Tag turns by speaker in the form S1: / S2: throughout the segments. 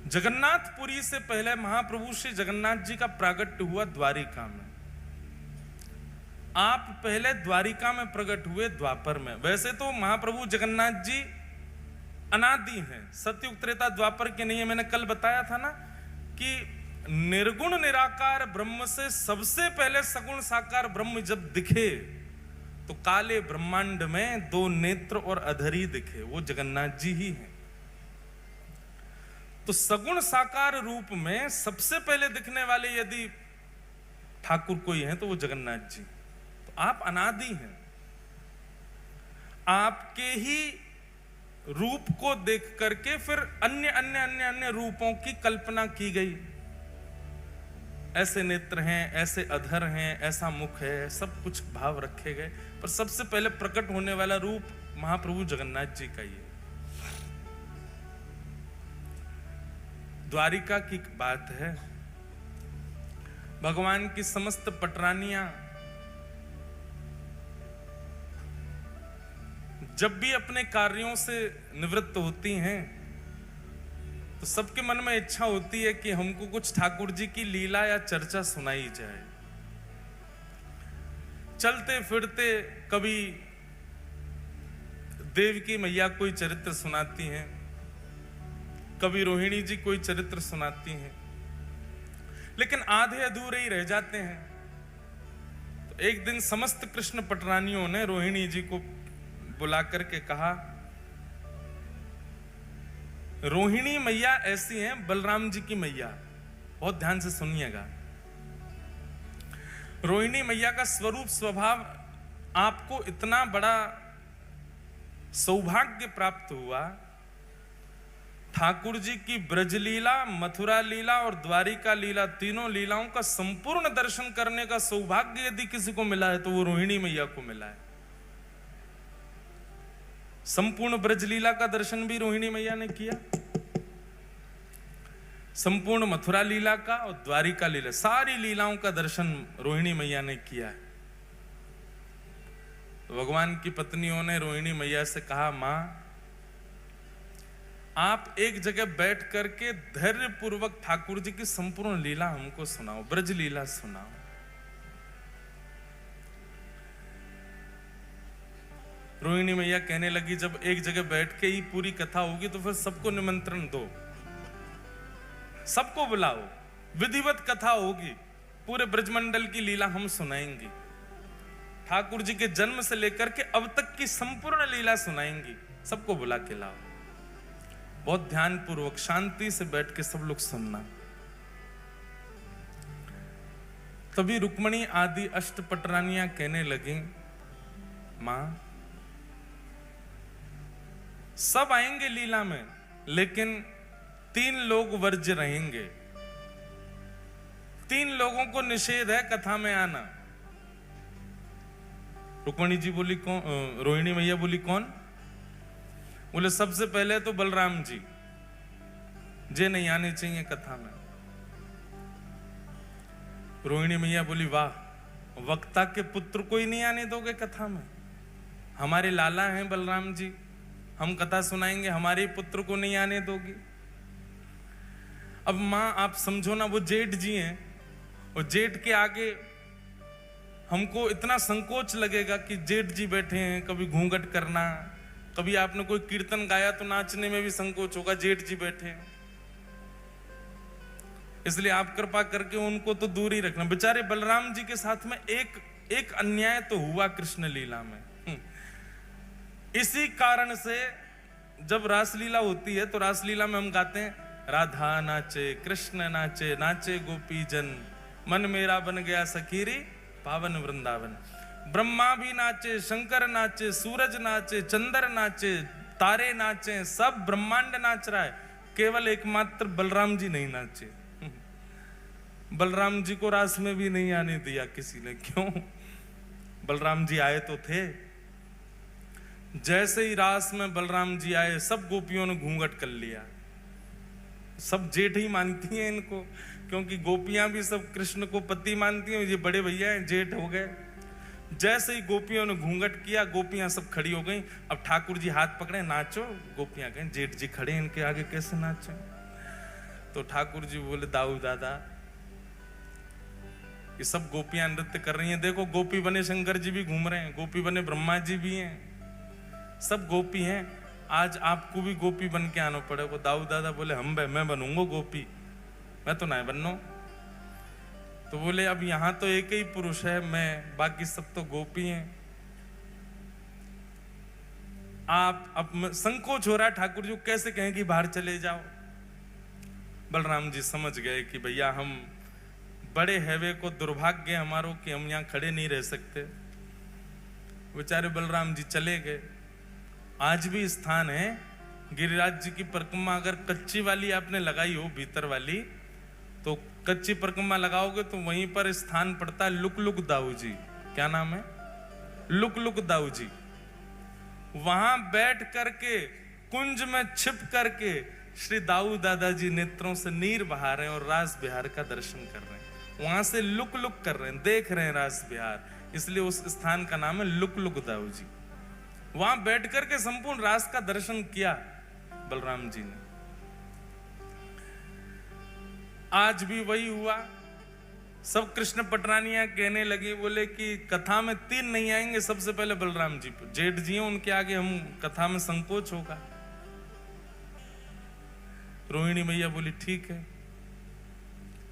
S1: जगन्नाथपुरी से पहले महाप्रभु श्री जगन्नाथ जी का प्रागट्य हुआ द्वारिका में। आप पहले द्वारिका में प्रकट हुए द्वापर में। वैसे तो महाप्रभु जगन्नाथ जी अनादि हैं, सतयुग त्रेता द्वापर के नहीं है। मैंने कल बताया था ना कि निर्गुण निराकार ब्रह्म से सबसे पहले सगुण साकार ब्रह्म जब दिखे तो काले ब्रह्मांड में दो नेत्र और अधरी दिखे, वो जगन्नाथ जी ही हैं। तो सगुण साकार रूप में सबसे पहले दिखने वाले यदि ठाकुर कोई है तो वो जगन्नाथ जी। तो आप अनादि हैं, आपके ही रूप को देख करके फिर अन्य अन्य अन्य अन्य रूपों की कल्पना की गई। ऐसे नेत्र हैं, ऐसे अधर हैं, ऐसा मुख है, सब कुछ भाव रखे गए, पर सबसे पहले प्रकट होने वाला रूप महाप्रभु जगन्नाथ जी का ही है। द्वारिका की बात है, भगवान की समस्त पटरानियां जब भी अपने कार्यों से निवृत्त होती हैं तो सबके मन में इच्छा होती है कि हमको कुछ ठाकुर जी की लीला या चर्चा सुनाई जाए। चलते फिरते कभी देवकी मैया कोई चरित्र सुनाती हैं, कभी रोहिणी जी कोई चरित्र सुनाती हैं, लेकिन आधे अधूरे ही रह जाते हैं। तो एक दिन समस्त कृष्ण पटरानियों ने रोहिणी जी को बुला करके कहा, रोहिणी मैया ऐसी हैं बलराम जी की मैया। बहुत ध्यान से सुनिएगा। रोहिणी मैया का स्वरूप स्वभाव आपको इतना बड़ा सौभाग्य प्राप्त हुआ, ठाकुर जी की ब्रजलीला, मथुरा लीला और द्वारिका लीला, तीनों लीलाओं का संपूर्ण दर्शन करने का सौभाग्य यदि किसी को मिला है तो वो रोहिणी मैया को मिला है। संपूर्ण ब्रजलीला का दर्शन भी रोहिणी मैया ने किया, संपूर्ण मथुरा लीला का और द्वारिका लीला, सारी लीलाओं का दर्शन रोहिणी मैया ने किया है। तो भगवान की पत्नियों ने रोहिणी मैया से कहा, मां आप एक जगह बैठ करके धैर्य पूर्वक ठाकुर जी की संपूर्ण लीला हमको सुनाओ, ब्रज लीला सुनाओ। रोहिणी मैया कहने लगी, जब एक जगह बैठ के ही पूरी कथा होगी तो फिर सबको निमंत्रण दो, सबको बुलाओ, विधिवत कथा होगी, पूरे ब्रजमंडल की लीला हम सुनाएंगे, ठाकुर जी के जन्म से लेकर के अब तक की संपूर्ण लीला सुनाएंगी, सबको बुला के लाओ। बहुत ध्यान पूर्वक शांति से बैठ के सब लोग सुनना। तभी रुक्मणी आदि अष्टपटरानियां कहने लगी, मां सब आएंगे लीला में, लेकिन 3 लोग वर्ज्य रहेंगे। 3 लोगों को निषेध है कथा में आना। रुक्मणी जी बोली कौन? रोहिणी मैया बोली कौन? बोले सबसे पहले तो बलराम जी, जे नहीं आने चाहिए कथा में। रोहिणी मैया बोली वाह, वक्ता के पुत्र को ही नहीं आने दोगे कथा में? हमारे लाला हैं बलराम जी, हम कथा सुनाएंगे, हमारे पुत्र को नहीं आने दोगी? अब मां आप समझो ना, वो जेठ जी हैं और जेठ के आगे हमको इतना संकोच लगेगा कि जेठ जी बैठे हैं, कभी घूंघट करना, कभी आपने कोई कीर्तन गाया तो नाचने में भी संकोच होगा, जेठ जी बैठे हैं। इसलिए आप कृपा करके उनको तो दूर ही रखना। बेचारे बलराम जी के साथ में एक अन्याय तो हुआ कृष्ण लीला में। इसी कारण से जब रासलीला होती है तो रासलीला में हम गाते हैं, राधा नाचे कृष्ण नाचे, नाचे गोपी जन, मन मेरा बन गया सखीरी पावन वृंदावन। ब्रह्मा भी नाचे, शंकर नाचे, सूरज नाचे, चंद्र नाचे, तारे नाचे, सब ब्रह्मांड नाच रहा है, केवल एकमात्र बलराम जी नहीं नाचे। बलराम जी को रास में भी नहीं आने दिया किसी ने। क्यों? बलराम जी आए तो थे, जैसे ही रास में बलराम जी आए सब गोपियों ने घूंघट कर लिया। सब जेठ ही मानती हैं इनको, क्योंकि गोपियां भी सब कृष्ण को पति मानती हैं, ये बड़े भैया हैं, जेठ हो गए। जैसे ही गोपियों ने घूंघट किया, गोपियां सब खड़ी हो गई। अब ठाकुर जी हाथ पकड़े, नाचो। गोपियां कहें जेठ जी खड़े, इनके आगे कैसे नाचो? तो ठाकुर जी बोले दाऊ दादा ये सब गोपियां नृत्य कर रही हैं, देखो गोपी बने शंकर जी भी घूम रहे हैं, गोपी बने ब्रह्मा जी भी हैं, सब गोपी हैं, आज आपको भी गोपी बन के आना पड़ेगा। दाऊ दादा बोले मैं बनूंगा गोपी, मैं तो नहीं बनना। तो बोले अब यहां तो एक ही पुरुष है मैं, बाकी सब तो गोपी हैं। आप अब संकोच हो रहा है ठाकुर जी कैसे कहें कि बाहर चले जाओ। बलराम जी समझ गए कि भैया हम बड़े हैवे को दुर्भाग्य हमारो कि हम यहाँ खड़े नहीं रह सकते। बेचारे बलराम जी चले गए। आज भी स्थान है गिरिराज जी की परिक्रमा, अगर कच्ची वाली आपने लगाई हो भीतर वाली, तो कच्ची परिक्रमा लगाओगे तो वहीं पर स्थान पड़ता है लुक दाऊ जी। क्या नाम है? लुक दाऊ जी। वहां बैठ करके कुंज में छिप करके श्री दाऊ दादाजी नेत्रों से नीर बहा रहे हैं और रास बिहार का दर्शन कर रहे हैं। वहां से लुक कर रहे हैं, देख रहे हैं रास बिहार, इसलिए उस स्थान का नाम है लुक दाऊ जी। वहां बैठ करके संपूर्ण रास का दर्शन किया बलराम जी ने। आज भी वही हुआ। सब कृष्ण पटरानियां कहने लगी, बोले कि कथा में 3 नहीं आएंगे, सबसे पहले बलराम जी, जेठ जी हैं उनके आगे हम कथा में संकोच होगा। रोहिणी मैया बोली ठीक है।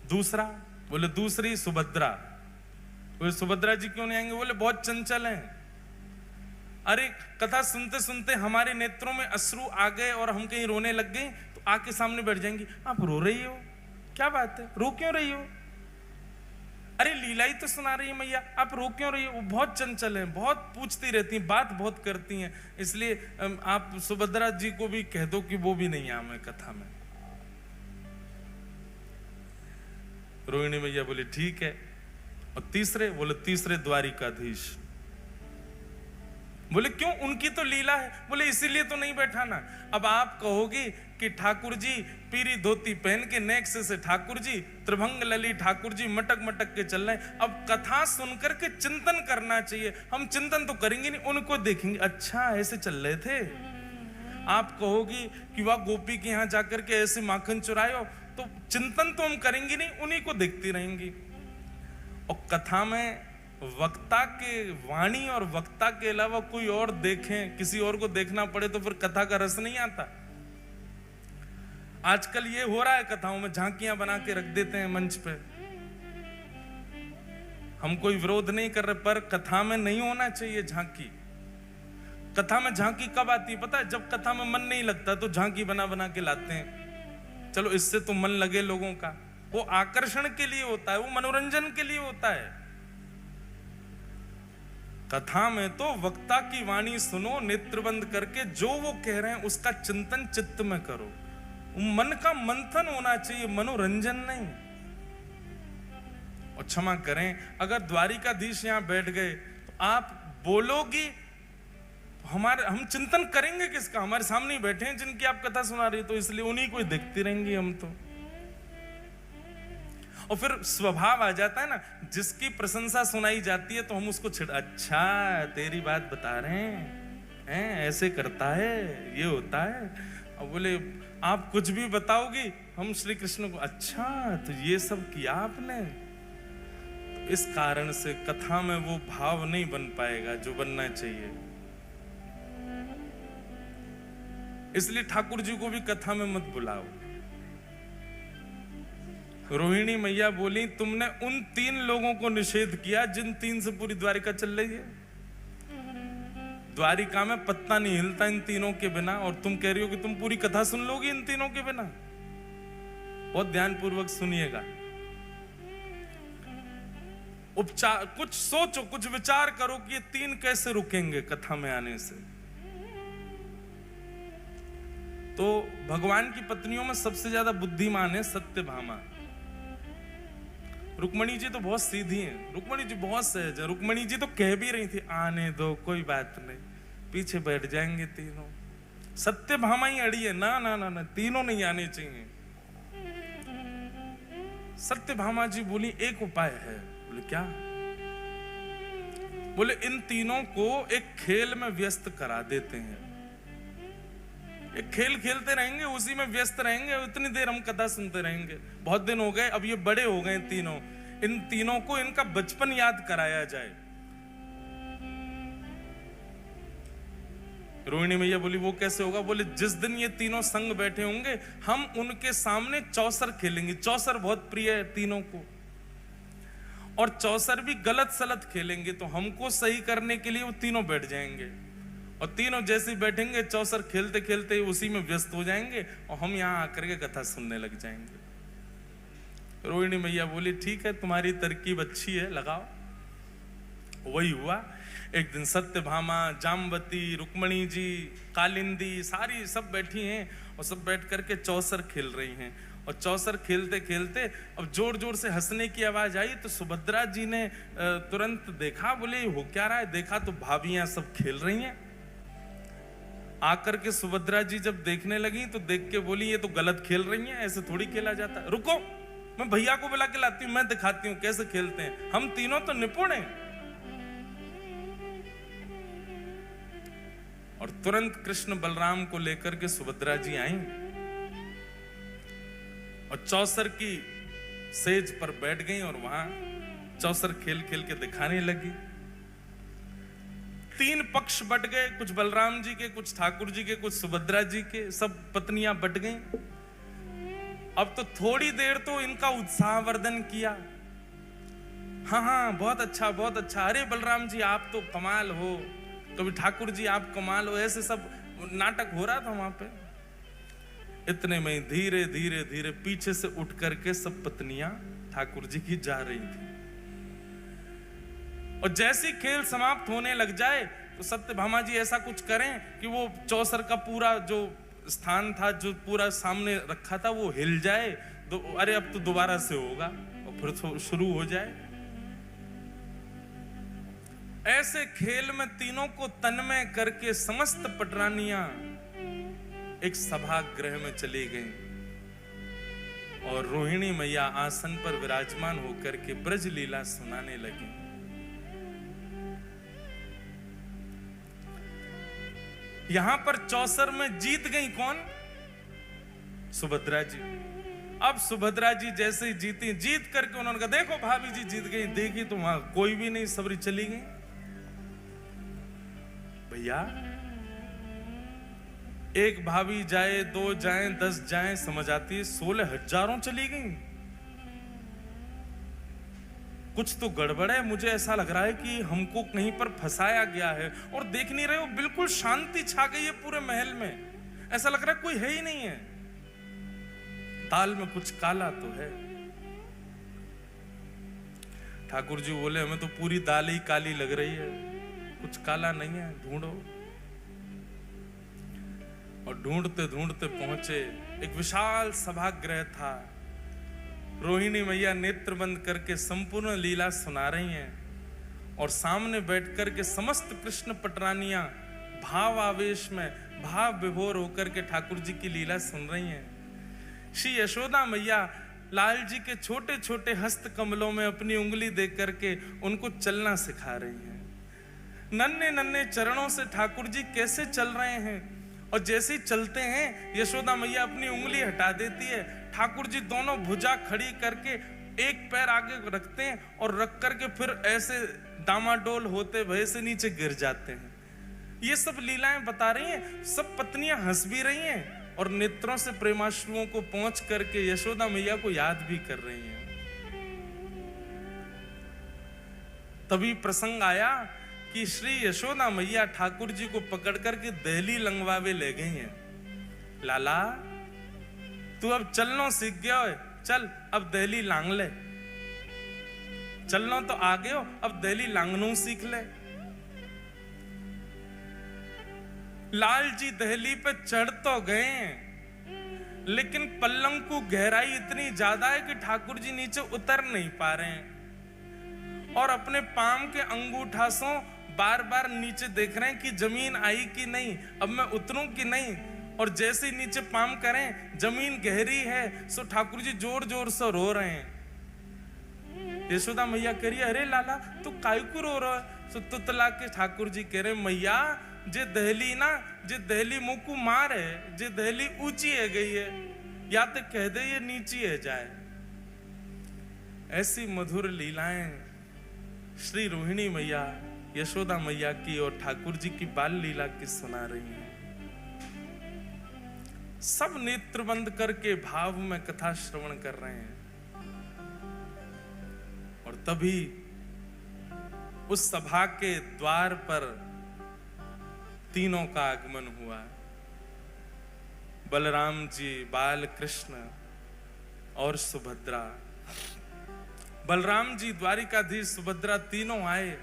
S1: दूसरा, बोले दूसरी सुभद्रा। बोले सुभद्रा जी क्यों नहीं आएंगे? बोले बहुत चंचल हैं। अरे कथा सुनते सुनते हमारे नेत्रों में अश्रु आ गए और हम कहीं रोने लग गए तो आके सामने बैठ जाएंगी। आप रो रही हो, क्या बात है, रो क्यों रही हो? अरे लीला ही तो सुना रही है मैया, आप रो क्यों रही हो? वो बहुत चंचल हैं, बहुत पूछती रहती हैं, बात बहुत करती हैं, इसलिए आप सुभद्रा जी को भी कह दो कि वो भी नहीं आए कथा में। रोहिणी मैया बोली ठीक है। और तीसरे, बोले तीसरे द्वारिकाधीश। बोले क्यों? उनकी तो लीला है। बोले इसीलिए तो नहीं बैठाना। अब आप कहोगी कि ठाकुर जी पीरी धोती पहन के नेक्स्ट से ठाकुर जी त्रिभंग लली ठाकुर जी मटक के चल रहे हैं। अब कथा सुनकर के चिंतन करना चाहिए। हम चिंतन तो करेंगे नहीं, उनको देखेंगे, अच्छा ऐसे चल रहे थे। आप कहोगी कि वह गोपी के यहाँ जाकर के ऐसे माखन चुराए हो, तो चिंतन तो हम करेंगे नहीं, उन्हीं को देखती रहेंगी। और कथा में वक्ता के वाणी और वक्ता के अलावा कोई और देखें, किसी और को देखना पड़े तो फिर कथा का रस नहीं आता। आजकल ये हो रहा है, कथाओं में झांकियां बना के रख देते हैं मंच पे। हम कोई विरोध नहीं कर रहे, पर कथा में नहीं होना चाहिए झांकी। कथा में झांकी कब आती है पता है? जब कथा में मन नहीं लगता तो झांकी बना के लाते हैं। चलो इससे तो मन लगे लोगों का, वो आकर्षण के लिए होता है, वो मनोरंजन के लिए होता है। कथा में तो वक्ता की वाणी सुनो, नेत्र बंद करके जो वो कह रहे हैं उसका चिंतन चित्त में करो। मन का मंथन होना चाहिए, मनोरंजन नहीं। और क्षमा करें, अगर द्वारिकाधीश यहां बैठ गए तो आप बोलोगी, हम चिंतन करेंगे किसका? हमारे सामने बैठे हैं जिनकी आप कथा सुना रही, तो इसलिए उन्हीं को देखती रहेंगी हम तो। और फिर स्वभाव आ जाता है ना, जिसकी प्रशंसा सुनाई जाती है तो हम उसको अच्छा तेरी बात बता रहे हैं, ऐसे करता है, ये होता है। और बोले आप कुछ भी बताओगी, हम श्री कृष्ण को, अच्छा तो ये सब किया आपने। तो इस कारण से कथा में वो भाव नहीं बन पाएगा जो बनना चाहिए। इसलिए ठाकुर जी को भी कथा में मत बुलाओ। रोहिणी मैया बोली तुमने उन 3 लोगों को निषेध किया जिन 3 से पूरी द्वारिका चल रही है। द्वारिका में पत्ता नहीं हिलता इन तीनों के बिना, और तुम कह रही हो कि तुम पूरी कथा सुन लोगी इन तीनों के बिना। बहुत ध्यानपूर्वक सुनिएगा, उपचार कुछ सोचो, कुछ विचार करो कि ये 3 कैसे रुकेंगे कथा में आने से। तो भगवान की पत्नियों में सबसे ज्यादा बुद्धिमान है सत्यभामा। रुक्मणी जी तो बहुत सीधी हैं, रुक्मणी जी बहुत सहज है। रुक्मणी जी तो कह भी रही थी आने दो, कोई बात नहीं, पीछे बैठ जाएंगे तीनों। सत्यभामा ही अड़ी है, ना ना ना ना, तीनों नहीं आने चाहिए। सत्यभामा जी बोली एक उपाय है। बोले क्या? बोले इन तीनों को एक खेल में व्यस्त करा देते हैं। ये खेल खेलते रहेंगे, उसी में व्यस्त रहेंगे, इतनी देर हम कथा सुनते रहेंगे। बहुत दिन हो गए, अब ये बड़े हो गए तीनों, इन तीनों को इनका बचपन याद कराया जाए। रोहिणी मैया बोली वो कैसे होगा? बोले जिस दिन ये तीनों संग बैठे होंगे हम उनके सामने चौसर खेलेंगे। चौसर बहुत प्रिय है तीनों को, और चौसर भी गलत सलत खेलेंगे, तो हमको सही करने के लिए वो तीनों बैठ जाएंगे, और तीनों जैसे बैठेंगे चौसर खेलते खेलते उसी में व्यस्त हो जाएंगे, और हम यहाँ आकर के कथा सुनने लग जाएंगे। रोहिणी मैया बोली ठीक है, तुम्हारी तरकीब अच्छी है, लगाओ। वही हुआ। एक दिन सत्यभामा, जामवती, रुक्मणी जी, कालिंदी सारी सब बैठी हैं, और सब बैठ करके चौसर खेल रही हैं। और चौसर खेलते खेलते अब जोर जोर से हंसने की आवाज आई, तो सुभद्रा जी ने तुरंत देखा, बोले हो क्या रहा है? देखा तो भाभियां सब खेल रही हैं। आकर के सुभद्रा जी जब देखने लगी तो देख के बोली ये तो गलत खेल रही हैं, ऐसे थोड़ी खेला जाता है। रुको, मैं भैया को बुला के लाती हूँ, मैं दिखाती हूँ कैसे खेलते हैं, हम तीनों तो निपुण हैं। और तुरंत कृष्ण बलराम को लेकर के सुभद्रा जी आई, और चौसर की सेज पर बैठ गई, और वहां चौसर खेल खेल के दिखाने लगी। तीन पक्ष बट गए, कुछ बलराम जी के, कुछ ठाकुर जी के, कुछ सुभद्रा जी के, सब पत्नियां बट गईं। अब तो थोड़ी देर तो इनका उत्साहवर्धन किया, हाँ हाँ बहुत अच्छा बहुत अच्छा, अरे बलराम जी आप तो कमाल हो, कभी ठाकुर जी आप कमाल हो, ऐसे सब नाटक हो रहा था वहां पे। इतने में धीरे धीरे धीरे पीछे से उठ करके सब पत्नियां ठाकुर जी की जा रही थी, और जैसे खेल समाप्त होने लग जाए तो सत्यभामा जी ऐसा कुछ करें कि वो चौसर का पूरा जो स्थान था, जो पूरा सामने रखा था, वो हिल जाए, तो अरे अब तो दोबारा से होगा, और फिर शुरू हो जाए। ऐसे खेल में तीनों को तन्मय करके समस्त पटरानियां एक सभागृह में चली गईं, और रोहिणी मैया आसन पर विराजमान होकर के ब्रज लीला सुनाने लगी। यहां पर चौसर में जीत गई कौन? सुभद्रा जी। अब सुभद्रा जी जैसे ही जीती, जीत करके उन्होंने कहा देखो भाभी जी जीत गई। देखी तो वहां कोई भी नहीं, सबरी चली गई। भैया एक भाभी जाए, दो जाए, 10 जाए समझ आती है, 16 हजारों चली गई। कुछ तो गड़बड़ है, मुझे ऐसा लग रहा है कि हमको कहीं पर फंसाया गया है। और देख नहीं रहे हो, बिल्कुल शांति छा गई है पूरे महल में, ऐसा लग रहा है कोई है ही नहीं है। दाल में कुछ काला तो है। ठाकुर जी बोले हमें तो पूरी दाल ही काली लग रही है, कुछ काला नहीं है, ढूंढो। और ढूंढते ढूंढते पहुंचे, एक विशाल सभागृह था। रोहिणी मैया नेत्र बंद करके संपूर्ण लीला सुना रही हैं, और सामने बैठकर के समस्त कृष्ण पटरानियां भाव आवेश में भाव विभोर होकर के ठाकुर जी की लीला सुन रही हैं। श्री यशोदा मैया लाल जी के छोटे छोटे हस्त कमलों में अपनी उंगली देख करके उनको चलना सिखा रही हैं। नन्हे नन्हे चरणों से ठाकुर जी कैसे चल रहे हैं, और जैसे ही चलते हैं यशोदा मैया अपनी उंगली हटा देती है। ठाकुर जी दोनों भुजा खड़ी करके एक पैर आगे रखते हैं, और रख करके फिर ऐसे डामाडोल होते भय से नीचे गिर जाते हैं। ये सब लीलाएं बता रही हैं। सब पत्नियां हंस भी रही हैं, और नेत्रों से प्रेमाश्रुओं को पहुंच करके यशोदा मैया को याद भी कर रही हैं। तभी प्रसंग आया कि श्री यशोदा मैया ठाकुर जी को पकड़ करके दहली लंगवावे ले गई हैं। लाला तू अब चलनो सीख गया है, चल अब दहली लांग ले। चलनो तो आ गयो, अब दहली लांगनू सीख ले। लाल जी दहली पे चढ़ तो गए, लेकिन पल्लंग को गहराई इतनी ज्यादा है कि ठाकुर जी नीचे उतर नहीं पा रहे हैं, और अपने पाम के अंगूठासों बार बार नीचे देख रहे हैं कि जमीन आई कि नहीं, अब मैं उतरूं कि नहीं। और जैसे ही नीचे पाम करें जमीन गहरी है, सो ठाकुर जी जोर जोर से रो रहे हैं। यशोदा मैया कह रही है अरे लाला तू काहे को रो रहा है? सो तुतला के ठाकुर जी कह रहे मैया जे दहली मुकु मार है, जे दहली ऊंची है गई है, या तो कह दे ये नीची है जाए। ऐसी मधुर लीलाएं श्री रोहिणी मैया, यशोदा मैया की और ठाकुर जी की बाल लीला की सुना रही हैं। सब नेत्र बंद करके भाव में कथा श्रवण कर रहे हैं। और तभी उस सभा के द्वार पर तीनों का आगमन हुआ। बलराम जी, बाल कृष्ण और सुभद्रा। बलराम जी, द्वारिकाधीश, सुभद्रा तीनों आए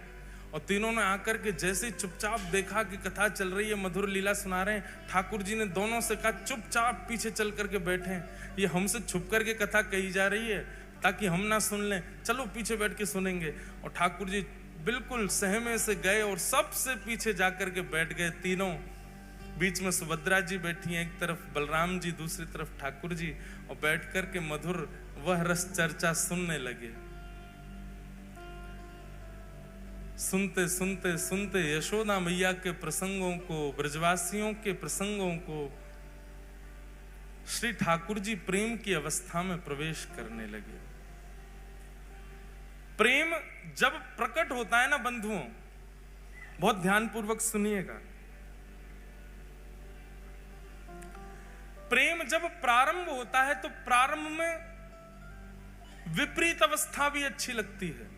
S1: और तीनों ने आकर के जैसे चुपचाप देखा कि कथा चल रही है, मधुर लीला सुना रहे हैं, ठाकुर जी ने दोनों से कहा चुपचाप पीछे चल करके बैठे, ये हमसे छुप करके कथा कही जा रही है ताकि हम ना सुन लें, चलो पीछे बैठ के सुनेंगे। और ठाकुर जी बिल्कुल सहमे से गए और सबसे पीछे जाकर के बैठ गए तीनों। बीच में सुभद्रा जी बैठी हैं, एक तरफ बलराम जी, दूसरी तरफ ठाकुर जी, और बैठ करके मधुर वह रस चर्चा सुनने लगे। सुनते सुनते सुनते यशोदा मैया के प्रसंगों को, ब्रजवासियों के प्रसंगों को, श्री ठाकुर जी प्रेम की अवस्था में प्रवेश करने लगे। प्रेम जब प्रकट होता है ना बंधुओं, बहुत ध्यानपूर्वक सुनिएगा, प्रेम जब प्रारंभ होता है तो प्रारंभ में विपरीत अवस्था भी अच्छी लगती है।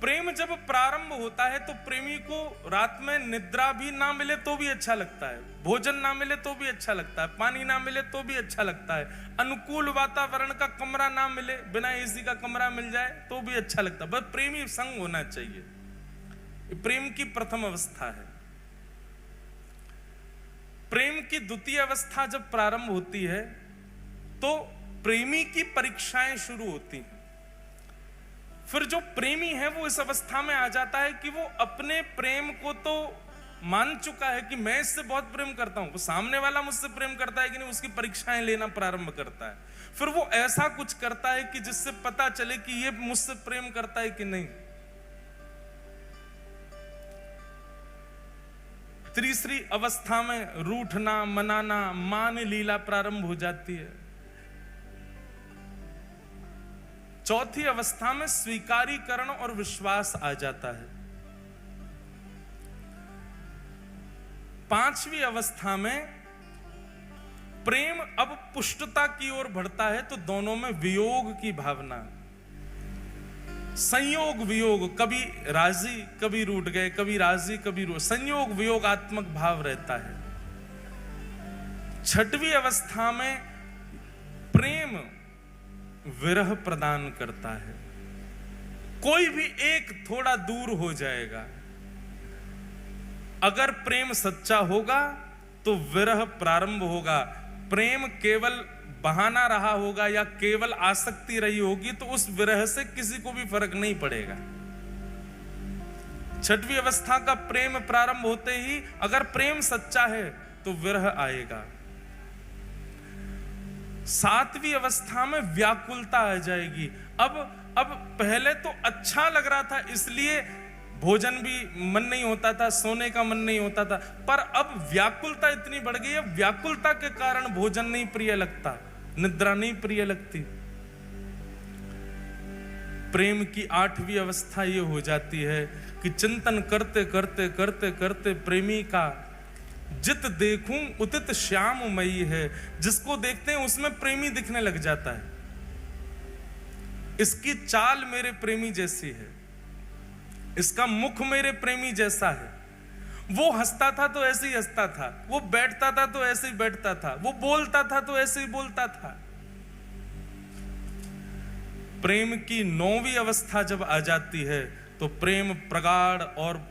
S1: प्रेम जब प्रारंभ होता है तो प्रेमी को रात में निद्रा भी ना मिले तो भी अच्छा लगता है, भोजन ना मिले तो भी अच्छा लगता है, पानी ना मिले तो भी अच्छा लगता है, अनुकूल वातावरण का कमरा ना मिले, बिना एसी का कमरा मिल जाए तो भी अच्छा लगता है, बस प्रेमी संग होना चाहिए। प्रेम की प्रथम अवस्था है। प्रेम की द्वितीय अवस्था जब प्रारंभ होती है तो प्रेमी की परीक्षाएं शुरू होती हैं। फिर जो प्रेमी है वो इस अवस्था में आ जाता है कि वो अपने प्रेम को तो मान चुका है कि मैं इससे बहुत प्रेम करता हूं, वो सामने वाला मुझसे प्रेम करता है कि नहीं, उसकी परीक्षाएं लेना प्रारंभ करता है। फिर वो ऐसा कुछ करता है कि जिससे पता चले कि ये मुझसे प्रेम करता है कि नहीं। तीसरी अवस्था में रूठना, मनाना, मान लीला प्रारंभ हो जाती है। चौथी अवस्था में स्वीकारीकरण और विश्वास आ जाता है। पांचवी अवस्था में प्रेम अब पुष्टता की ओर बढ़ता है तो दोनों में वियोग की भावना, संयोग वियोग, कभी राजी कभी रूठ गए, कभी राजी कभी संयोग वियोगात्मक भाव रहता है। छठवीं अवस्था में प्रेम विरह प्रदान करता है। कोई भी एक थोड़ा दूर हो जाएगा। अगर प्रेम सच्चा होगा तो विरह प्रारंभ होगा। प्रेम केवल बहाना रहा होगा या केवल आसक्ति रही होगी तो उस विरह से किसी को भी फर्क नहीं पड़ेगा। छठवीं अवस्था का प्रेम प्रारंभ होते ही अगर प्रेम सच्चा है तो विरह आएगा। सातवीं अवस्था में व्याकुलता आ जाएगी। अब पहले तो अच्छा लग रहा था इसलिए भोजन भी मन नहीं होता था, सोने का मन नहीं होता था, पर अब व्याकुलता इतनी बढ़ गई है, व्याकुलता के कारण भोजन नहीं प्रिय लगता, निद्रा नहीं प्रिय लगती। प्रेम की आठवीं अवस्था ये हो जाती है कि चिंतन करते करते करते करते प्रेमी का जित देखूं उतित श्याममयी है, जिसको देखते हैं उसमें प्रेमी दिखने लग जाता है। इसकी चाल मेरे प्रेमी जैसी है, इसका मुख मेरे प्रेमी जैसा है, वो हंसता था तो ऐसे ही हंसता था, वो बैठता था तो ऐसे ही बैठता था, वो बोलता था तो ऐसे ही बोलता था। प्रेम की नौवीं अवस्था जब आ जाती है तो प्रेम प्रगाढ़ और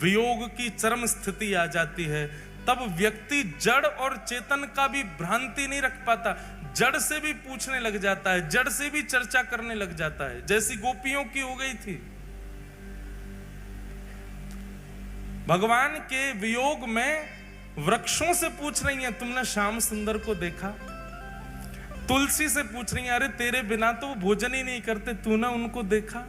S1: वियोग की चरम स्थिति आ जाती है। तब व्यक्ति जड़ और चेतन का भी भ्रांति नहीं रख पाता, जड़ से भी पूछने लग जाता है, जड़ से भी चर्चा करने लग जाता है, जैसी गोपियों की हो गई थी। भगवान के वियोग में वृक्षों से पूछ रही हैं, तुमने श्याम सुंदर को देखा? तुलसी से पूछ रही हैं, अरे तेरे बिना तो वो भोजन ही नहीं करते, तूने उनको देखा?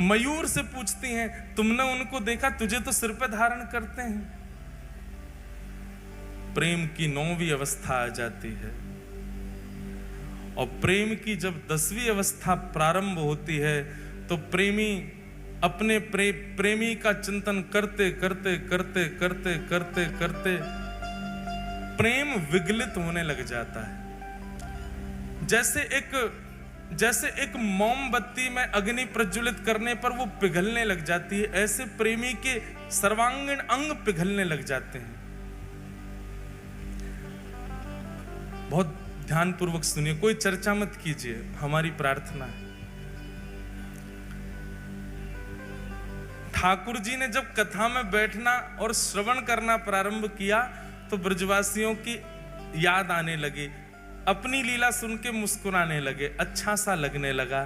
S1: मयूर से पूछती हैं, तुमने उनको देखा, तुझे तो सिर पे धारण करते हैं। प्रेम की 9वीं अवस्था आ जाती है और प्रेम की जब 10वीं अवस्था प्रारंभ होती है तो प्रेमी अपने प्रेमी का चिंतन करते करते करते करते करते करते प्रेम विगलित होने लग जाता है। जैसे एक मोमबत्ती में अग्नि प्रज्वलित करने पर वो पिघलने लग जाती है, ऐसे प्रेमी के सर्वांगीण अंग पिघलने लग जाते हैं। बहुत ध्यान पूर्वक सुनिए, कोई चर्चा मत कीजिए, हमारी प्रार्थना है। ठाकुर जी ने जब कथा में बैठना और श्रवण करना प्रारंभ किया तो ब्रजवासियों की याद आने लगी, अपनी लीला सुन के मुस्कुराने लगे, अच्छा सा लगने लगा।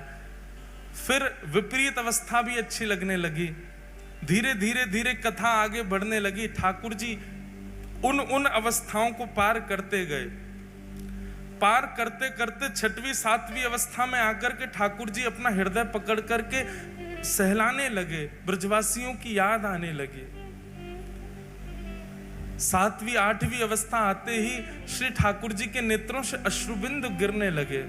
S1: फिर विपरीत अवस्था भी अच्छी लगने लगी। धीरे धीरे धीरे कथा आगे बढ़ने लगी। ठाकुर जी उन अवस्थाओं को पार करते गए। पार करते करते 6वीं 7वीं अवस्था में आकर के ठाकुर जी अपना हृदय पकड़ करके सहलाने लगे, ब्रजवासियों की याद आने लगी। 7वीं 8वीं अवस्था आते ही श्री ठाकुर जी के नेत्रों से अश्रुबिंदु गिरने लगे।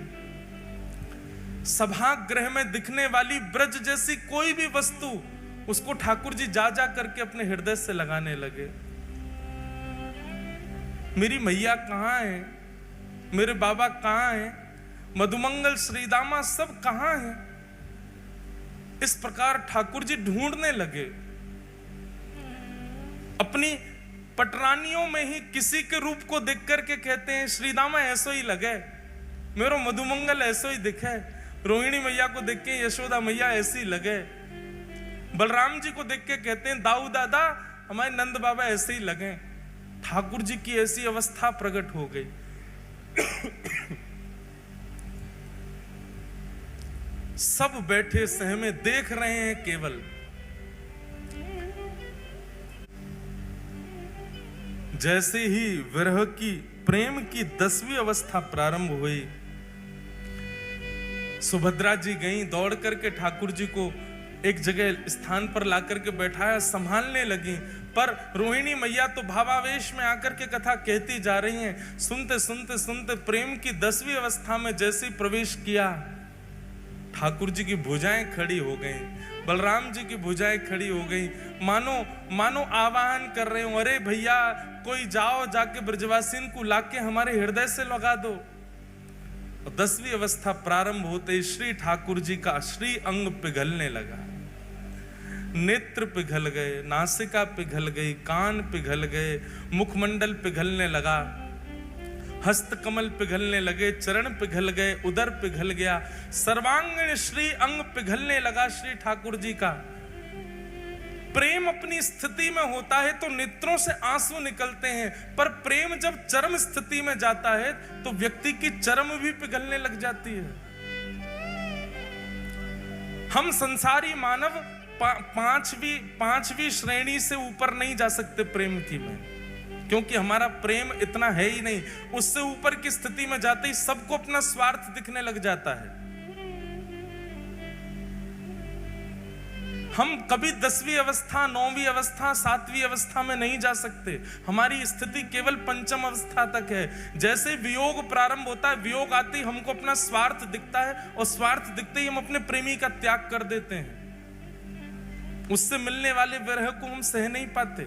S1: सभागृह में दिखने वाली ब्रज जैसी कोई भी वस्तु उसको ठाकुर जी जा जा करके अपने हृदय से लगाने लगे। मेरी मैया कहाँ है, मेरे बाबा कहाँ हैं, मधुमंगल श्रीदामा सब कहाँ हैं। इस प्रकार ठाकुर जी ढूंढने लगे। अपनी पटरानियों में ही किसी के रूप को देख करके कहते हैं, श्रीदामा ऐसो ही लगे, मेरो मधुमंगल ऐसो ही दिखे। रोहिणी मैया को देख के यशोदा मैया ऐसी लगे। बलराम जी को देख के कहते हैं, दाऊ दादा हमारे नंद बाबा ऐसे ही लगे। ठाकुर जी की ऐसी अवस्था प्रकट हो गई। सब बैठे सहमे देख रहे हैं केवल। जैसे ही विरह की प्रेम की 10वीं अवस्था प्रारंभ हुई, सुभद्रा जी गई, दौड़ करके ठाकुर जी को एक जगह स्थान पर लाकर के बैठाया, संभालने लगी। पर रोहिणी मैया तो भावावेश में आकर के कथा कहती जा रही हैं। सुनते सुनते सुनते प्रेम की 10वीं अवस्था में जैसे ही प्रवेश किया, ठाकुर जी की भुजाएं खड़ी हो गई, बलराम जी की भुजाएं खड़ी हो गई, मानो आवाहन कर रहे हो, अरे भैया कोई जाओ, जाके ब्रजवासिन को लाके हमारे हृदय से लगा दो। 10वीं अवस्था प्रारंभ होते ही श्री ठाकुर जी का श्री अंग पिघलने लगा। नेत्र पिघल गए, नासिका पिघल गई, कान पिघल गए, मुखमंडल पिघलने लगा, हस्त कमल पिघलने लगे, चरण पिघल गए, उदर पिघल गया, सर्वांगीण श्री अंग पिघलने लगा श्री ठाकुर जी का। प्रेम अपनी स्थिति में होता है तो नेत्रों से आंसू निकलते हैं, पर प्रेम जब चरम स्थिति में जाता है तो व्यक्ति की चरम भी पिघलने लग जाती है। हम संसारी मानव पांचवी श्रेणी से ऊपर नहीं जा सकते प्रेम की में, क्योंकि हमारा प्रेम इतना है ही नहीं। उससे ऊपर की स्थिति में जाते ही सबको अपना स्वार्थ दिखने लग जाता है। हम कभी 10वीं अवस्था, 9वीं अवस्था, 7वीं अवस्था में नहीं जा सकते। हमारी स्थिति केवल 5वीं अवस्था तक है। जैसे वियोग प्रारंभ होता है, वियोग आते ही हमको अपना स्वार्थ दिखता है और स्वार्थ दिखते ही हम अपने प्रेमी का त्याग कर देते हैं। उससे मिलने वाले विरह को हम सह नहीं पाते।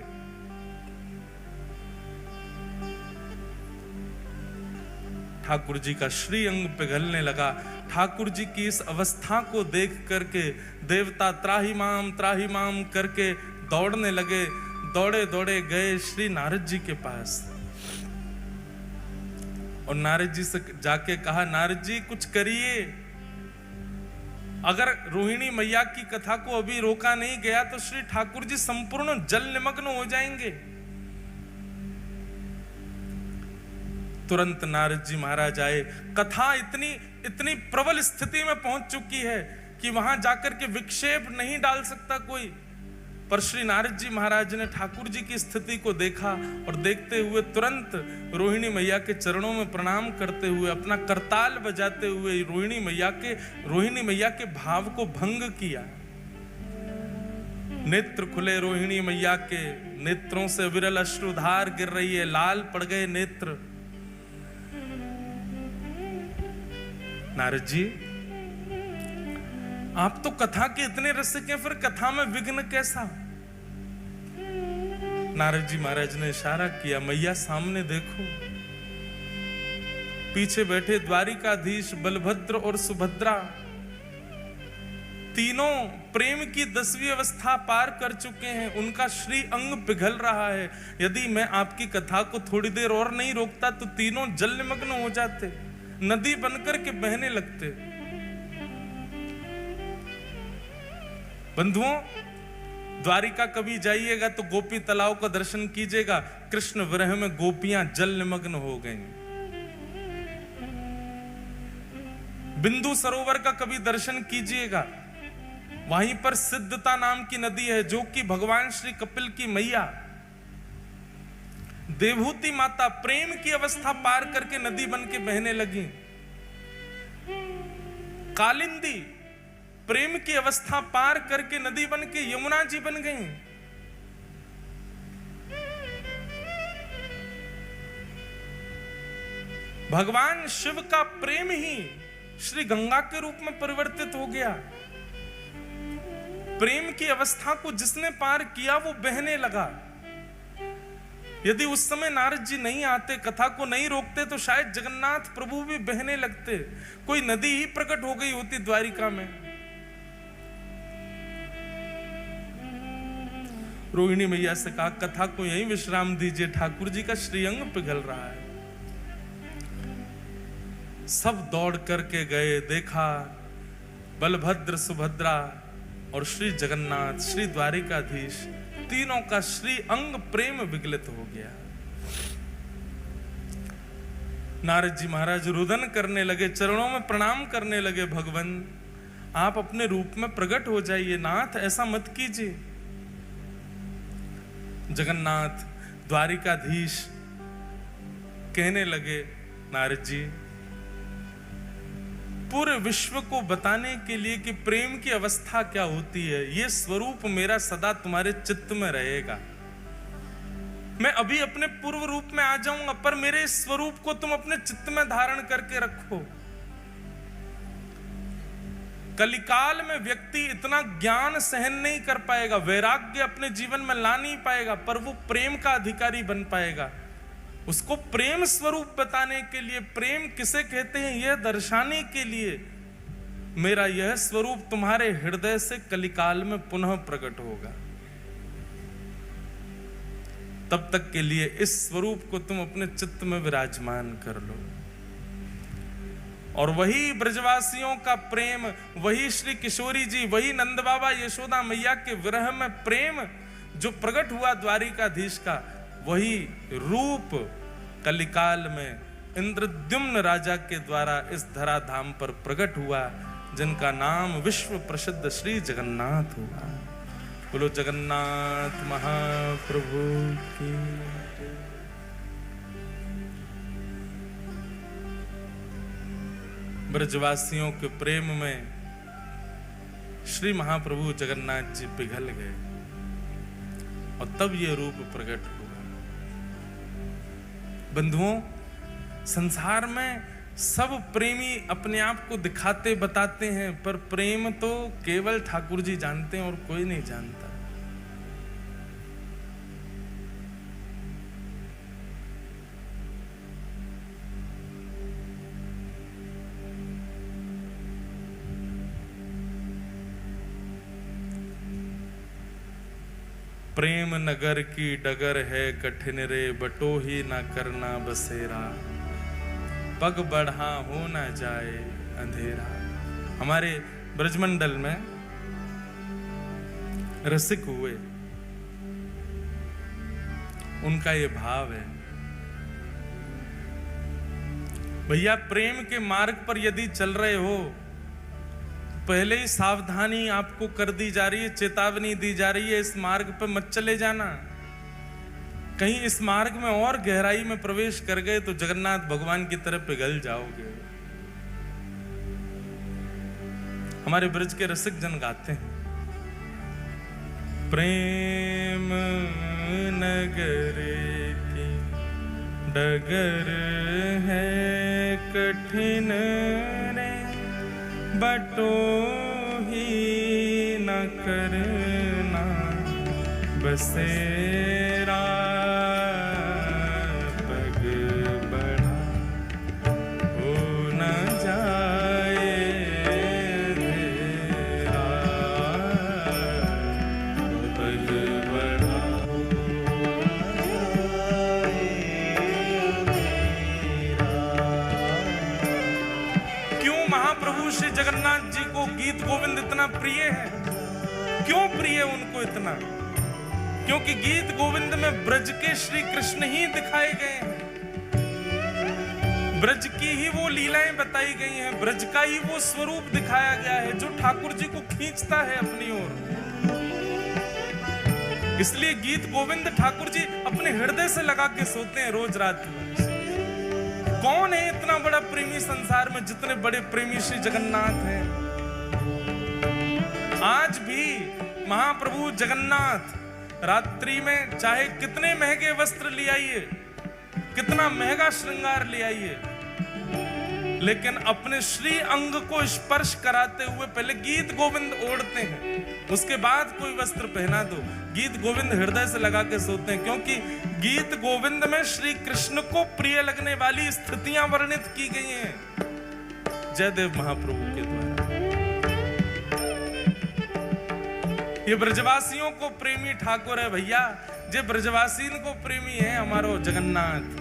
S1: ठाकुर जी का श्री अंग पिघलने लगा। ठाकुर जी की इस अवस्था को देख करके देवता त्राहि माम करके दौड़ने लगे। दौड़े दौड़े गए श्री नारद जी के पास और नारद जी से जाके कहा, नारद जी कुछ करिए। अगर रोहिणी मैया की कथा को अभी रोका नहीं गया तो श्री ठाकुर जी संपूर्ण जल निमग्न हो जाएंगे। तुरंत नारद जी महाराज आए। कथा इतनी प्रबल स्थिति में पहुंच चुकी है कि वहां जाकर के विक्षेप नहीं डाल सकता कोई। पर श्री नारद जी महाराज ने ठाकुर जी की स्थिति को देखा और देखते हुए तुरंत रोहिणी मैया के चरणों में प्रणाम करते हुए, अपना करताल बजाते हुए रोहिणी मैया के भाव को भंग किया। नेत्र खुले रोहिणी मैया के, नेत्रों से विरल अश्रुधार गिर रही है, लाल पड़ गए नेत्र। नारद जी, आप तो कथा के इतने रसिक हैं, फिर कथा में विघ्न कैसा? नारद जी महाराज ने इशारा किया, मैया सामने देखो। पीछे बैठे द्वारिकाधीश बलभद्र और सुभद्रा, तीनों प्रेम की 10वीं अवस्था पार कर चुके हैं। उनका श्री अंग पिघल रहा है। यदि मैं आपकी कथा को थोड़ी देर और नहीं रोकता तो तीनों जलमग्न हो जाते, नदी बनकर के बहने लगते। बंधुओं, द्वारिका कभी जाइएगा तो गोपी तालाब का दर्शन कीजिएगा। कृष्ण विरह में गोपियां जलमग्न हो गईं। बिंदु सरोवर का कभी दर्शन कीजिएगा, वहीं पर सिद्धता नाम की नदी है, जो कि भगवान श्री कपिल की मैया देवहूति माता प्रेम की अवस्था पार करके नदी बन के बहने लगी। कालिंदी प्रेम की अवस्था पार करके नदी बन के यमुना जी बन गई। भगवान शिव का प्रेम ही श्री गंगा के रूप में परिवर्तित हो गया। प्रेम की अवस्था को जिसने पार किया वो बहने लगा। यदि उस समय नारद जी नहीं आते, कथा को नहीं रोकते, तो शायद जगन्नाथ प्रभु भी बहने लगते। कोई नदी ही प्रकट हो गई होती द्वारिका में। रोहिणी मैया से कहा, कथा को यहीं विश्राम दीजिए, ठाकुर जी का श्रीअंग पिघल रहा है। सब दौड़ करके गए, देखा बलभद्र, सुभद्रा और श्री जगन्नाथ, श्री द्वारिकाधीश, तीनों का श्री अंग प्रेम विगलित हो गया। नारद जी महाराज रुदन करने लगे, चरणों में प्रणाम करने लगे। भगवान, आप अपने रूप में प्रकट हो जाइए, नाथ ऐसा मत कीजिए। जगन्नाथ द्वारिकाधीश कहने लगे, नारद जी, पूरे विश्व को बताने के लिए कि प्रेम की अवस्था क्या होती है, यह स्वरूप मेरा सदा तुम्हारे चित्त में रहेगा। मैं अभी अपने पूर्व रूप में आ जाऊंगा, पर मेरे इस स्वरूप को तुम अपने चित्त में धारण करके रखो। कलिकाल में व्यक्ति इतना ज्ञान सहन नहीं कर पाएगा, वैराग्य अपने जीवन में ला नहीं पाएगा, पर वो प्रेम का अधिकारी बन पाएगा। उसको प्रेम स्वरूप बताने के लिए, प्रेम किसे कहते हैं यह दर्शाने के लिए, मेरा यह स्वरूप तुम्हारे हृदय से कलिकाल में पुनः प्रकट होगा। तब तक के लिए इस स्वरूप को तुम अपने चित्त में विराजमान कर लो। और वही ब्रजवासियों का प्रेम, वही श्री किशोरी जी, वही नंद बाबा यशोदा मैया के विरह में प्रेम जो प्रकट हुआ द्वारिकाधीश का, वही रूप कलिकाल में इंद्रद्युम्न राजा के द्वारा इस धराधाम पर प्रकट हुआ, जिनका नाम विश्व प्रसिद्ध श्री जगन्नाथ हुआ। बोलो जगन्नाथ महाप्रभु की। ब्रजवासियों के प्रेम में श्री महाप्रभु जगन्नाथ जी पिघल गए और तब ये रूप प्रकट हुआ। बंधुओं, संसार में सब प्रेमी अपने आप को दिखाते बताते हैं, पर प्रेम तो केवल ठाकुर जी जानते हैं और कोई नहीं जानता। प्रेम नगर की डगर है कठिन रे, बटो ही ना करना बसेरा, पग बढ़ा हो ना जाए अंधेरा। हमारे ब्रजमंडल में रसिक हुए, उनका ये भाव है, भैया प्रेम के मार्ग पर यदि चल रहे हो, पहले ही सावधानी आपको कर दी जा रही है, चेतावनी दी जा रही है, इस मार्ग पर मत चले जाना। कहीं इस मार्ग में और गहराई में प्रवेश कर गए तो जगन्नाथ भगवान की तरफ पिघल जाओगे। हमारे ब्रज के रसिक जन गाते हैं, प्रेम नगर की डगर है कठिन रे, बटो ही न करना बसेरा, पग बढ़ा हो न जाए तेरा, पग बढ़ा क्यों महाप्रभु श्री जगन्नाथ जी को गीत गोविंद इतना प्रिय है? क्यों प्रिय उनको इतना? क्योंकि गीत गोविंद में ब्रज के श्री कृष्ण ही दिखाए गए हैं, ब्रज की ही वो लीलाएं बताई गई हैं, ब्रज का ही वो स्वरूप दिखाया गया है जो ठाकुर जी को खींचता है अपनी ओर। इसलिए गीत गोविंद ठाकुर जी अपने हृदय से लगा के सोते हैं रोज रात में। कौन है इतना बड़ा प्रेमी संसार में जितने बड़े प्रेमी श्री जगन्नाथ हैं? आज भी महाप्रभु जगन्नाथ रात्रि में चाहे कितने महंगे वस्त्र ले आइए, कितना महंगा श्रृंगार ले आइए, लेकिन अपने श्री अंग को स्पर्श कराते हुए पहले गीत गोविंद ओढ़ते हैं, उसके बाद कोई वस्त्र पहना दो। गीत गोविंद हृदय से लगा के सोते हैं, क्योंकि गीत गोविंद में श्री कृष्ण को प्रिय लगने वाली स्थितियां वर्णित की गई हैं जयदेव महाप्रभु के द्वारा। ये ब्रजवासियों को प्रेमी ठाकुर है भैया, जे ब्रजवासी को प्रेमी है हमारो जगन्नाथ।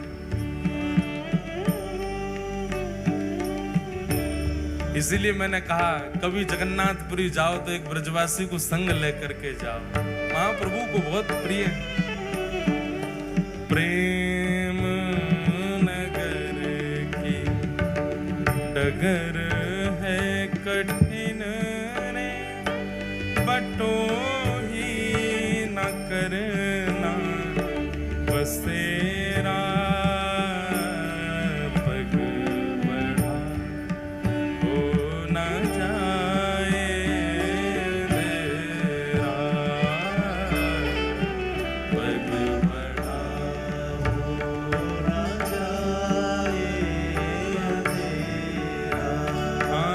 S1: इसीलिए मैंने कहा कभी जगन्नाथपुरी जाओ तो एक ब्रजवासी को संग लेकर के जाओ, महाप्रभु को बहुत प्रिय। प्रेम नगर की डगर है कठिन रे, बटो ही न करना बसेरा, पग बढ़ा हो न जाए तेरा, पग बढ़ा हो न जाए तेरा,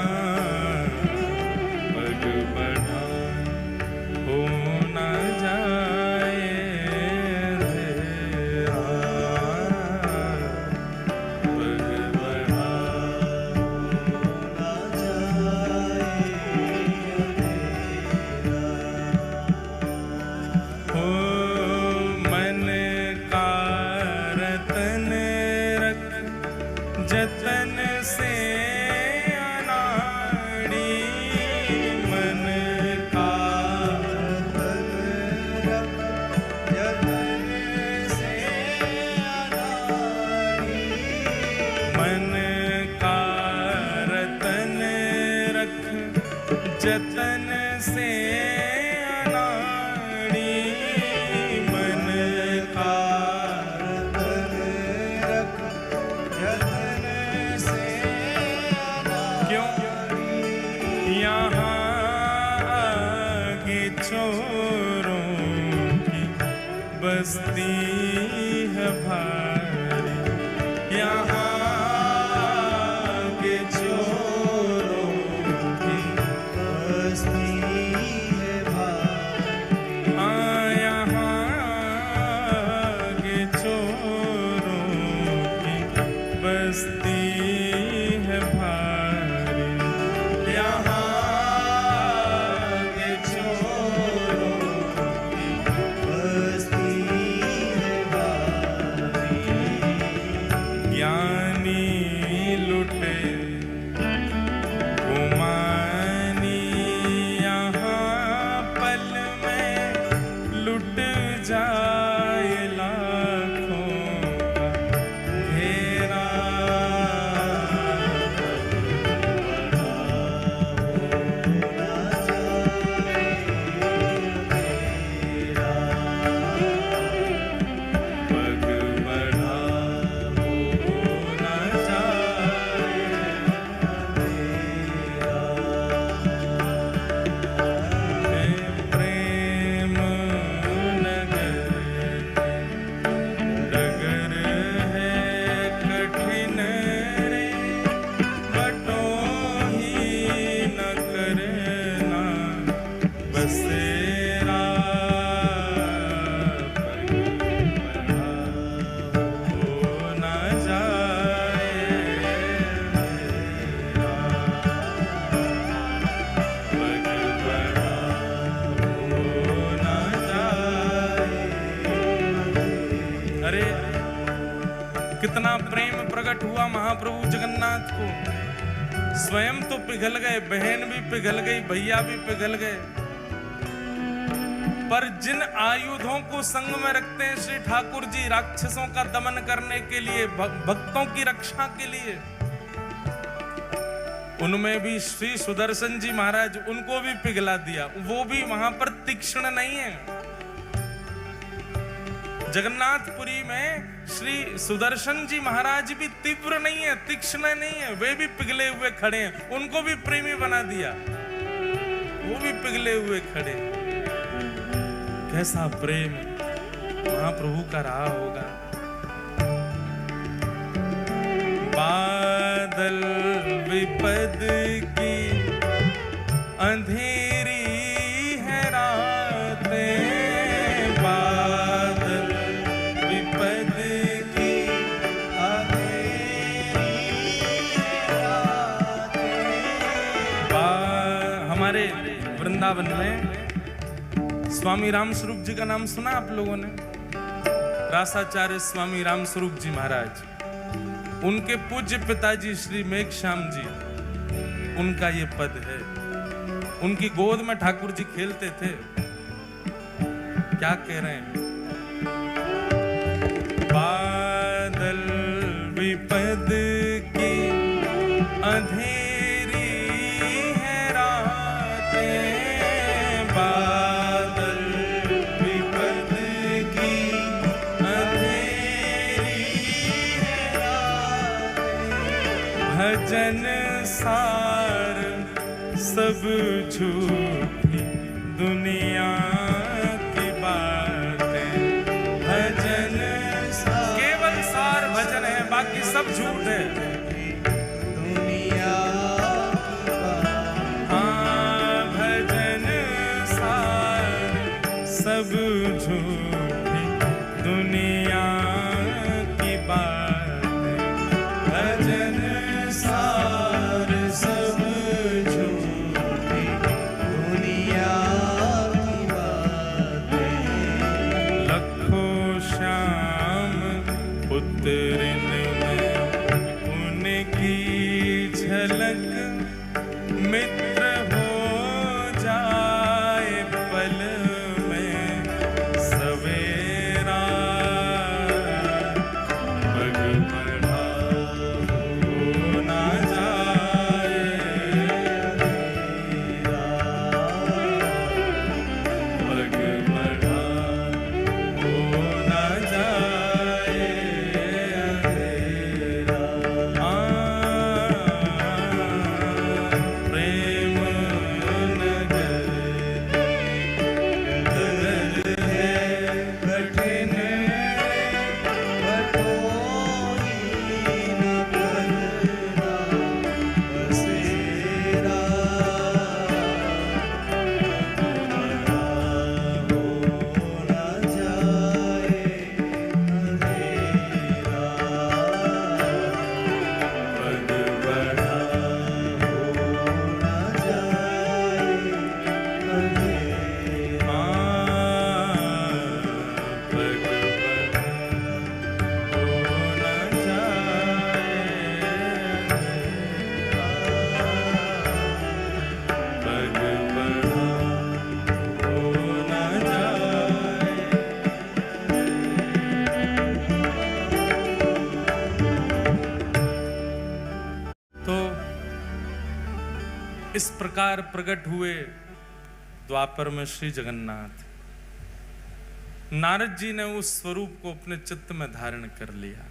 S1: पग बढ़ा हो न जाए तेरा, पग बढ़ा हो मन का रतन रख जतन से अनाड़ी, मन का रतन रख जतन से अनाड़ी, मन का रतन रख जतन से अनाड़ी, मन का रतन रख जतन से अनाड़ी। क्यों यहाँ आगे छोरों की बस्ती है भारी, यहाँ आगे छोरों की बस्ती है भारी, हाँ यहाँ आगे छोरों की बस्ती है भारी, यहाँ आगे छोरों की बस्ती है भारी। ज्ञानी लुटे गुमानी यहाँ पल में लुट जाए लाखों का घेरा, कितना प्रेम प्रकट हुआ महाप्रभु जगन्नाथ को। स्वयं तो पिघल गए, बहन भी पिघल गई, भैया भी पिघल गए, पर जिन आयुधों को संग में रखते हैं श्री ठाकुर जी राक्षसों का दमन करने के लिए, भक्तों की रक्षा के लिए, उनमें भी श्री सुदर्शन जी महाराज, उनको भी पिघला दिया। वो भी वहां पर तीक्ष्ण नहीं है। जगन्नाथपुरी में श्री सुदर्शन जी महाराज भी तीव्र नहीं है, तीक्ष्ण नहीं है, वे भी पिघले हुए खड़े हैं। उनको भी प्रेमी बना दिया, वो भी पिघले हुए खड़े। कैसा प्रेम महाप्रभु का रहा होगा। बादल विपद की अंधेरी है रातें, बादल विपद की अंधेरी है रातें। हमारे वृंदावन में स्वामी राम स्वरूप जी का नाम सुना आप लोगों ने? रासाचार्य स्वामी राम स्वरूप जी महाराज, उनके पूज्य पिताजी श्री मेघश्याम जी, उनका ये पद है। उनकी गोद में ठाकुर जी खेलते थे। क्या कह रहे हैं? बादल विपद की अंधेरी है रातें, बादल विपद की अंधेरी है रातें, भजन सार सब झूठी दुनिया की बातें, भजन केवल सार भजन है, बाकी सब झूठ है। दुनिया हाँ, भजन सार सब झूठी दुनिया की बातें, भजन सार सब झूठी दुनिया की बातें। लखों श्याम पुत्रिन में उनकी झलक, मित्र हो जाए पल में सवेरा, पग बढ़ा हो ना जाए अंधेरा, पग बढ़ा हो ना जाए अंधेरा। प्रेम नगर नगर है कठिन, बटोही न करना बसेरा, हो ना जाए अंधेरा, पग बढ़ा हो ना जाए अंधेरा, पग बढ़ा हो ना जाए अंधेरा, पग बढ़ा हो ना जाए। तो इस प्रकार प्रकट हुए द्वापर में श्री जगन्नाथ। नारद जी ने उस स्वरूप को अपने चित्त में धारण कर लिया।